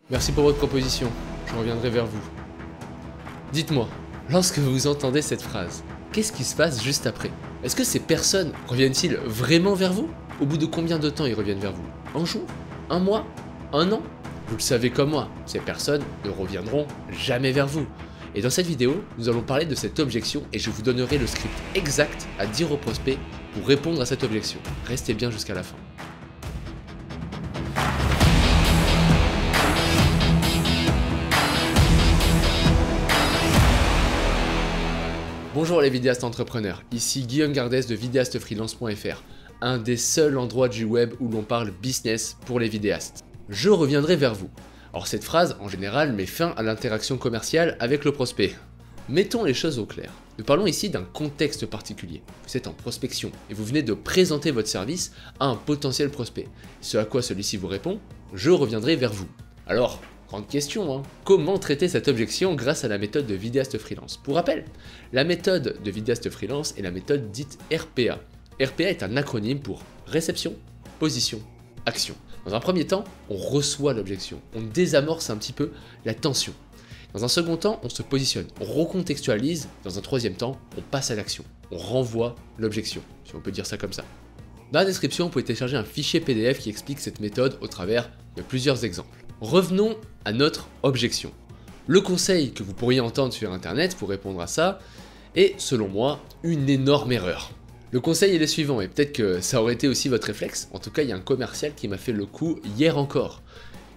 Merci pour votre proposition, je reviendrai vers vous. Dites-moi, lorsque vous entendez cette phrase, qu'est-ce qui se passe juste après? Est-ce que ces personnes reviennent-ils vraiment vers vous? Au bout de combien de temps ils reviennent vers vous? Un jour? Un mois? Un an? Vous le savez comme moi, ces personnes ne reviendront jamais vers vous. Et dans cette vidéo, nous allons parler de cette objection et je vous donnerai le script exact à dire au prospect pour répondre à cette objection. Restez bien jusqu'à la fin. Bonjour les vidéastes entrepreneurs, ici Guillaume Gardès de vidéastefreelance.fr, un des seuls endroits du web où l'on parle business pour les vidéastes. Je reviendrai vers vous. Alors cette phrase, en général, met fin à l'interaction commerciale avec le prospect. Mettons les choses au clair. Nous parlons ici d'un contexte particulier. Vous êtes en prospection et vous venez de présenter votre service à un potentiel prospect. Ce à quoi celui-ci vous répond, je reviendrai vers vous. Alors, grande question, comment traiter cette objection grâce à la méthode de vidéaste freelance? Pour rappel, la méthode de vidéaste freelance est la méthode dite RPA. RPA est un acronyme pour réception, position, action. Dans un premier temps, on reçoit l'objection, on désamorce un petit peu la tension. Dans un second temps, on se positionne, on recontextualise. Dans un troisième temps, on passe à l'action, on renvoie l'objection, si on peut dire ça comme ça. Dans la description, vous pouvez télécharger un fichier PDF qui explique cette méthode au travers de plusieurs exemples. Revenons à notre objection. Le conseil que vous pourriez entendre sur internet pour répondre à ça est, selon moi, une énorme erreur. Le conseil est le suivant, et peut-être que ça aurait été aussi votre réflexe, en tout cas il y a un commercial qui m'a fait le coup hier encore.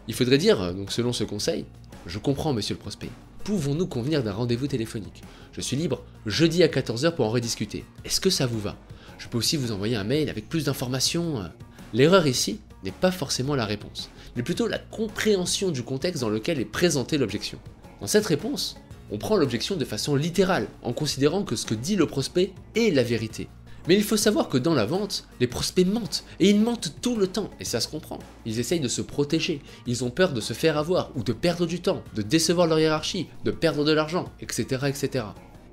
Il faudrait dire, donc selon ce conseil, je comprends monsieur le prospect, pouvons-nous convenir d'un rendez-vous téléphonique? Je suis libre jeudi à 14 h pour en rediscuter. Est-ce que ça vous va? Je peux aussi vous envoyer un mail avec plus d'informations. L'erreur ici n'est pas forcément la réponse, mais plutôt la compréhension du contexte dans lequel est présentée l'objection. Dans cette réponse, on prend l'objection de façon littérale, en considérant que ce que dit le prospect est la vérité. Mais il faut savoir que dans la vente, les prospects mentent, et ils mentent tout le temps, et ça se comprend. Ils essayent de se protéger, ils ont peur de se faire avoir, ou de perdre du temps, de décevoir leur hiérarchie, de perdre de l'argent, etc. etc.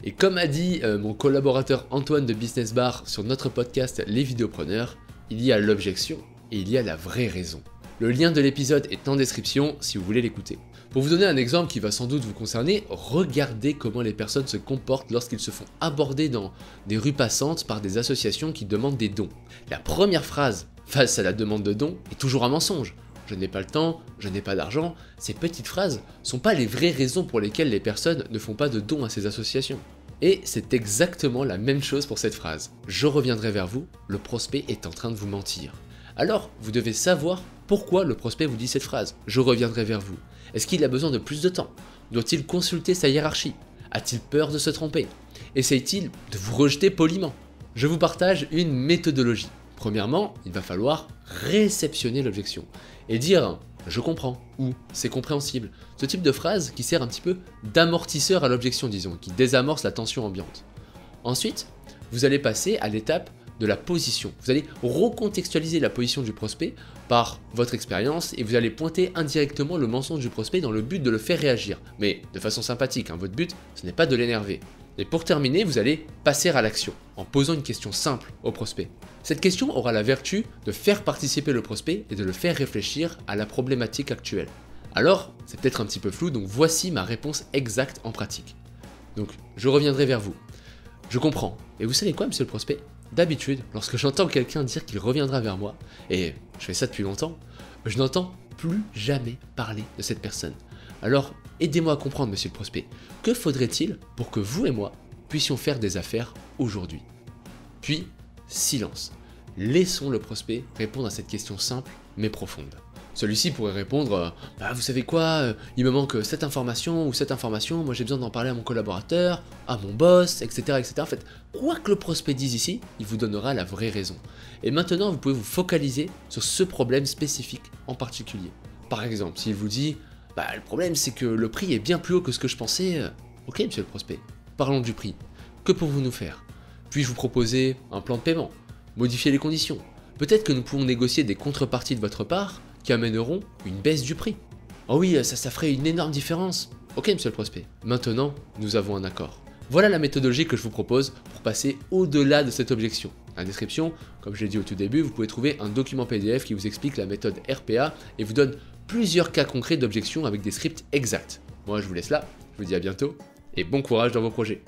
Et comme a dit mon collaborateur Antoine de Business Bar sur notre podcast Les Vidéopreneurs, il y a l'objection, et il y a la vraie raison. Le lien de l'épisode est en description si vous voulez l'écouter. Pour vous donner un exemple qui va sans doute vous concerner, regardez comment les personnes se comportent lorsqu'ils se font aborder dans des rues passantes par des associations qui demandent des dons. La première phrase face à la demande de dons est toujours un mensonge. Je n'ai pas le temps, je n'ai pas d'argent. Ces petites phrases sont pas les vraies raisons pour lesquelles les personnes ne font pas de dons à ces associations. Et c'est exactement la même chose pour cette phrase. Je reviendrai vers vous, le prospect est en train de vous mentir. Alors, vous devez savoir pourquoi le prospect vous dit cette phrase. Je reviendrai vers vous. Est-ce qu'il a besoin de plus de temps? Doit-il consulter sa hiérarchie? A-t-il peur de se tromper? Essaye-t-il de vous rejeter poliment? Je vous partage une méthodologie. Premièrement, il va falloir réceptionner l'objection et dire « je comprends » ou « c'est compréhensible ». Ce type de phrase qui sert un petit peu d'amortisseur à l'objection, disons, qui désamorce la tension ambiante. Ensuite, vous allez passer à l'étape de la position. Vous allez recontextualiser la position du prospect par votre expérience et vous allez pointer indirectement le mensonge du prospect dans le but de le faire réagir. Mais de façon sympathique, votre but, ce n'est pas de l'énerver. Et pour terminer, vous allez passer à l'action en posant une question simple au prospect. Cette question aura la vertu de faire participer le prospect et de le faire réfléchir à la problématique actuelle. Alors, c'est peut-être un petit peu flou, donc voici ma réponse exacte en pratique. Donc, je reviendrai vers vous. Je comprends. Et vous savez quoi, monsieur le prospect? D'habitude, lorsque j'entends quelqu'un dire qu'il reviendra vers moi, et je fais ça depuis longtemps, je n'entends plus jamais parler de cette personne. Alors, aidez-moi à comprendre, monsieur le prospect, que faudrait-il pour que vous et moi puissions faire des affaires aujourd'hui? Puis, silence. Laissons le prospect répondre à cette question simple mais profonde. Celui-ci pourrait répondre vous savez quoi, il me manque cette information ou cette information, moi j'ai besoin d'en parler à mon collaborateur, à mon boss, etc. etc. En fait, quoi que le prospect dise ici, il vous donnera la vraie raison. Et maintenant, vous pouvez vous focaliser sur ce problème spécifique en particulier. Par exemple, s'il vous dit le problème c'est que le prix est bien plus haut que ce que je pensais, ok monsieur le prospect, parlons du prix. Que pouvons-nous nous faire? Puis-je vous proposer un plan de paiement? Modifier les conditions? Peut-être que nous pouvons négocier des contreparties de votre part qui amèneront une baisse du prix. Oh oui, ça ferait une énorme différence. Ok monsieur le prospect, maintenant nous avons un accord. Voilà la méthodologie que je vous propose pour passer au-delà de cette objection. Dans la description, comme je l'ai dit au tout début, vous pouvez trouver un document PDF qui vous explique la méthode RPA et vous donne plusieurs cas concrets d'objection avec des scripts exacts. Moi je vous laisse là, je vous dis à bientôt, et bon courage dans vos projets.